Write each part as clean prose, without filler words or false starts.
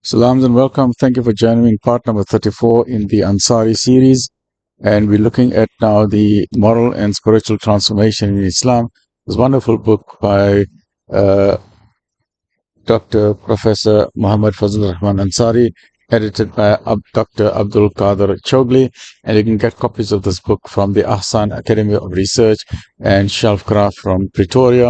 Salams and welcome. Thank you for joining me in part number 34 in the Ansari series. And we're looking at now the moral and spiritual transformation in Islam. This wonderful book by Dr. Professor Muhammad Fazlur Rahman Ansari, edited by Dr. Abdul Kader Choughley. And you can get copies of this book from the Ahsan Academy of Research and Shelfcraft from Pretoria.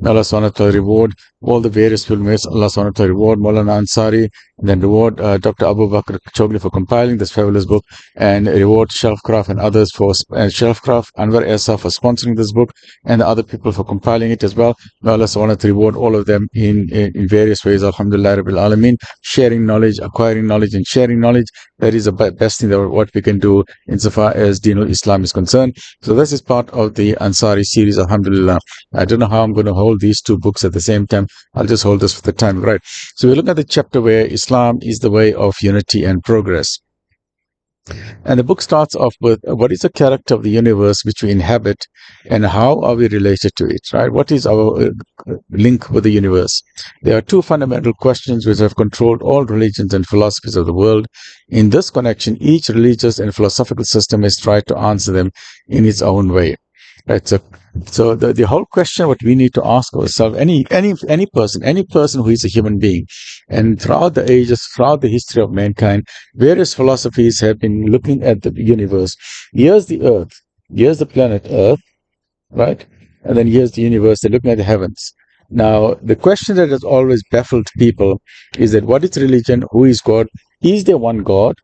Allah subhanahu wa ta'ala reward all the various filmmakers. Allah subhanahu wa ta'ala reward Maulana Ansari, and then reward Dr. Abu Bakr Choughley for compiling this fabulous book, and reward Shelfcraft and others for Shelfcraft, Anwar Esa for sponsoring this book, and the other people for compiling it as well. May Allah subhanahu wa ta'ala reward all of them in various ways. Alhamdulillah Rabbil Alameen. Sharing knowledge, acquiring knowledge, and sharing knowledge, that is the best thing that what we can do insofar as Deenul Islam is concerned. So this is part of the Ansari series, alhamdulillah. I don't know how I'm going to hold these two books at the same time. I'll just hold this for the time, right? So we look at the chapter where Islam is the way of unity and progress. And the book starts off with what is the character of the universe which we inhabit, and how are we related to it, right? What is our link with the universe? There are two fundamental questions which have controlled all religions and philosophies of the world. In this connection, each religious and philosophical system has tried to answer them in its own way. Right? So the whole question what we need to ask ourselves, any person who is a human being, and throughout the ages, throughout the history of mankind, various philosophies have been looking at the universe. Here's the earth, here's the planet Earth, right? And then here's the universe, they're looking at the heavens. Now, the question that has always baffled people is that what is religion? Who is God? Is there one God?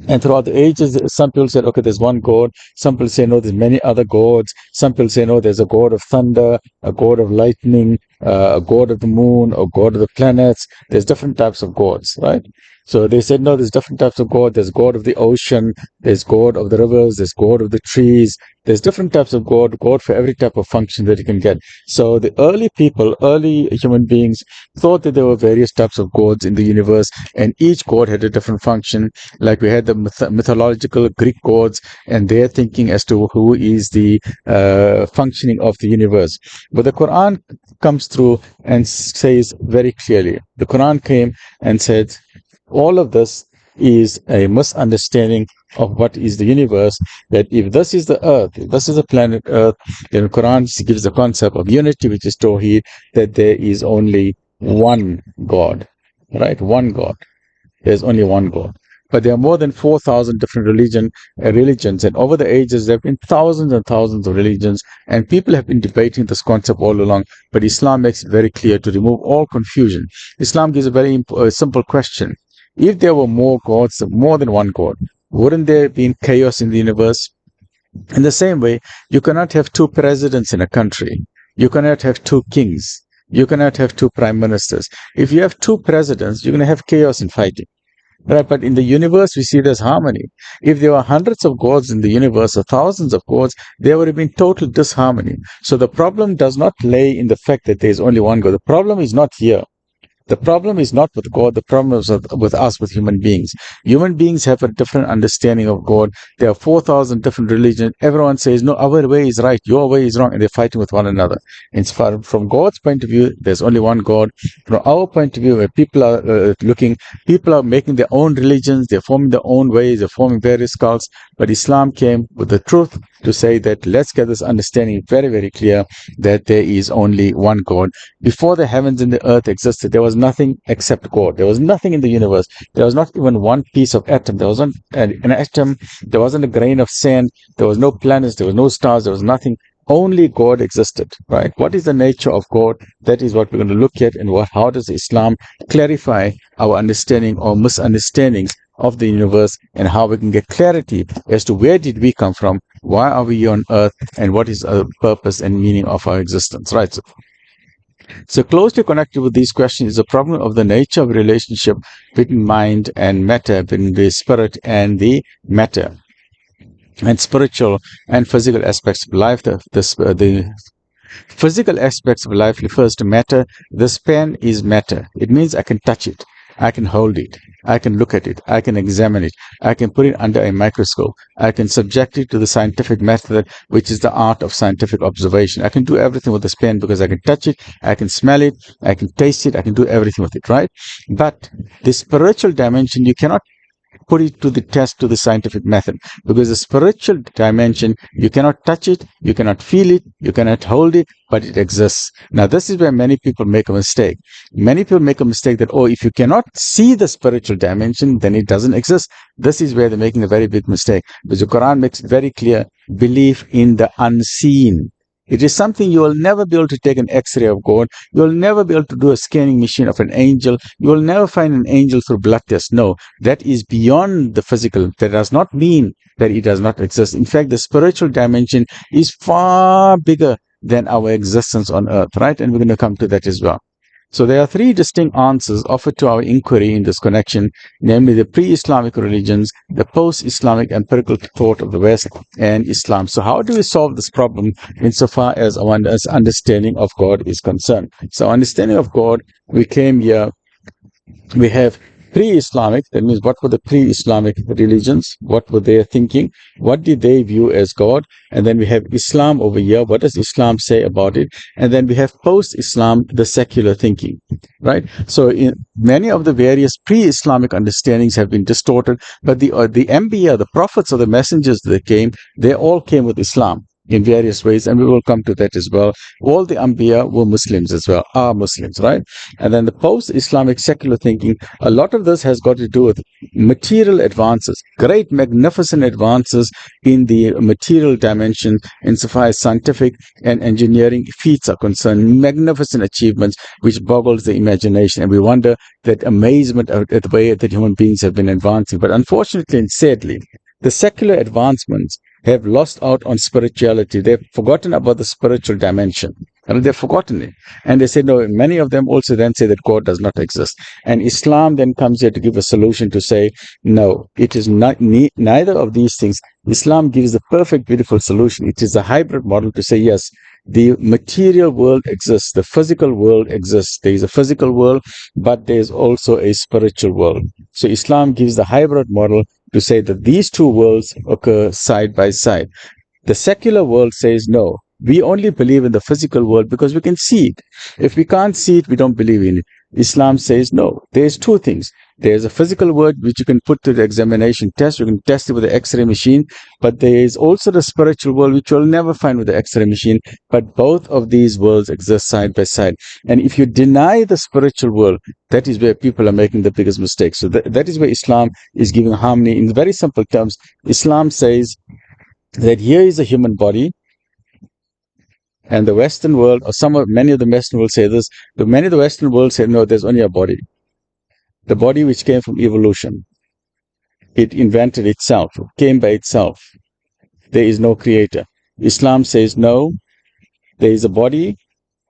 And throughout the ages, some people said, okay, there's one God. Some people say, no, there's many other gods. Some people say, no, there's a God of thunder, a God of lightning, a God of the moon, a God of the planets. There's different types of gods, right? So they said, no, there's different types of God. There's God of the ocean. There's God of the rivers. There's God of the trees. There's different types of God for every type of function that you can get. So the early people, early human beings, thought that there were various types of gods in the universe, and each god had a different function. Like we had the mythological Greek gods, and their thinking as to who is the functioning of the universe. But the Quran comes through and says very clearly, the Quran came and said, all of this is a misunderstanding of what is the universe, that if this is the earth, if this is the planet Earth, then the Quran gives the concept of unity, which is Tawheed, that there is only one God, right? One God. There's only one God. But there are more than 4,000 different religions, and over the ages there have been thousands and thousands of religions, and people have been debating this concept all along. But Islam makes it very clear to remove all confusion. Islam gives a very simple question. If there were more gods, more than one God, wouldn't there have been chaos in the universe? In the same way, you cannot have two presidents in a country. You cannot have two kings. You cannot have two prime ministers. If you have two presidents, you're going to have chaos and fighting. Right? But in the universe, we see there's harmony. If there were hundreds of gods in the universe or thousands of gods, there would have been total disharmony. So the problem does not lay in the fact that there's only one God. The problem is not here. The problem is not with God, the problem is with us, with human beings. Human beings have a different understanding of God. There are 4,000 different religions. Everyone says, no, our way is right, your way is wrong, and they're fighting with one another. From God's point of view, there's only one God. From our point of view, where people are people are making their own religions, they're forming their own ways, they're forming various cults. But Islam came with the truth to say that let's get this understanding very, very clear, that there is only one God. Before the heavens and the earth existed, there was nothing except God. There was nothing in the universe. There was not even one piece of atom. There wasn't an atom. There wasn't a grain of sand. There was no planets. There was no stars. There was nothing. Only God existed, right? What is the nature of God? That is what we're going to look at, and how does Islam clarify our understanding or misunderstandings of the universe, and how we can get clarity as to where did we come from, why are we here on earth, and what is the purpose and meaning of our existence, right? So closely connected with these questions is the problem of the nature of relationship between mind and matter, between the spirit and the matter, and spiritual and physical aspects of life. The physical aspects of life refers to matter. This pen is matter. It means I can touch it. I can hold it. I can look at it. I can examine it. I can put it under a microscope. I can subject it to the scientific method, which is the art of scientific observation. I can do everything with this pen because I can touch it. I can smell it. I can taste it. I can do everything with it, right? But the spiritual dimension, you cannot put it to the test to the scientific method, because the spiritual dimension, you cannot touch it, you cannot feel it, you cannot hold it, but it exists. Now this is where many people make a mistake. Many people make a mistake that, oh, if you cannot see the spiritual dimension, then it doesn't exist. This is where they're making a very big mistake, because the Quran makes it very clear: believe in the unseen. It is something you will never be able to take an X-ray of God. You will never be able to do a scanning machine of an angel. You will never find an angel through blood test. No, that is beyond the physical. That does not mean that it does not exist. In fact, the spiritual dimension is far bigger than our existence on earth, right? And we're going to come to that as well. So there are three distinct answers offered to our inquiry in this connection, namely the pre-Islamic religions, the post-Islamic empirical thought of the West, and Islam. So how do we solve this problem insofar as our understanding of God is concerned? So understanding of God, we came here, we have pre-Islamic, that means what were the pre-Islamic religions, what were they thinking, what did they view as God, and then we have Islam over here, what does Islam say about it, and then we have post-Islam, the secular thinking, right? So in many of the various pre-Islamic understandings have been distorted, but the Anbiya, the prophets or the messengers that came, they all came with Islam in various ways, and we will come to that as well. All the Anbiya were Muslims as well, are Muslims, right? And then the post-Islamic secular thinking, a lot of this has got to do with material advances, great magnificent advances in the material dimension insofar as scientific and engineering feats are concerned, magnificent achievements which boggles the imagination, and we wonder that amazement at the way that human beings have been advancing. But unfortunately and sadly, the secular advancements have lost out on spirituality. They've forgotten about the spiritual dimension. And they've forgotten it. And they say, no, many of them also then say that God does not exist. And Islam then comes here to give a solution to say, no, it is not neither of these things. Islam gives the perfect, beautiful solution. It is a hybrid model to say, yes, the material world exists, the physical world exists. There is a physical world, but there is also a spiritual world. So Islam gives the hybrid model to say that these two worlds occur side by side. The secular world says, no, we only believe in the physical world because we can see it. If we can't see it, we don't believe in it. Islam says, no, there's two things. There's a physical world which you can put to the examination test. You can test it with the X-ray machine. But there is also the spiritual world which you'll never find with the X-ray machine. But both of these worlds exist side by side. And if you deny the spiritual world, that is where people are making the biggest mistake. So that is where Islam is giving harmony. In very simple terms, Islam says that here is a human body. And the Western world, or many of the Western world say this, but many of the Western world say, no, there's only a body. The body which came from evolution. It invented itself, came by itself. There is no creator. Islam says, no, there is a body,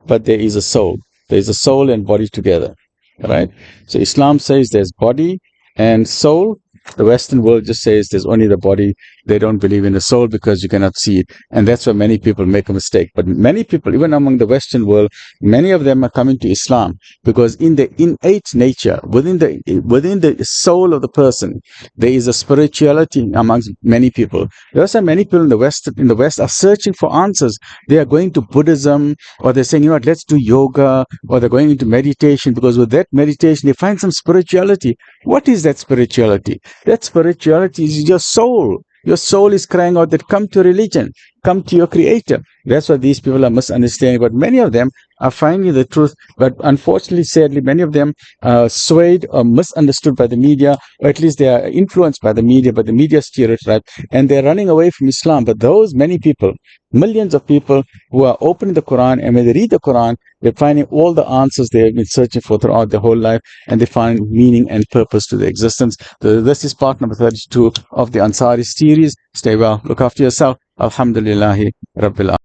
but there is a soul. There is a soul and body together, right? So Islam says there's body and soul. The Western world just says there's only the body. They don't believe in the soul because you cannot see it. And that's where many people make a mistake. But many people, even among the Western world, many of them are coming to Islam because in the innate nature, within the soul of the person, there is a spirituality amongst many people. There are so many people in the West are searching for answers. They are going to Buddhism, or they're saying, you know what, let's do yoga, or they're going into meditation, because with that meditation, they find some spirituality. What is that spirituality? That spirituality is your soul. Your soul is crying out that come to religion, come to your creator. That's what these people are misunderstanding. But many of them are finding the truth. But unfortunately, sadly, many of them are swayed or misunderstood by the media, or at least they are influenced by the media, but the media stereotype, and they're running away from Islam. But those many people, millions of people who are opening the Quran, and when they read the Quran, they're finding all the answers they have been searching for throughout their whole life, and they find meaning and purpose to their existence. So this is part number 32 of the Ansari series. Stay well, look after yourself. Alhamdulillahi Rabbil Alamin.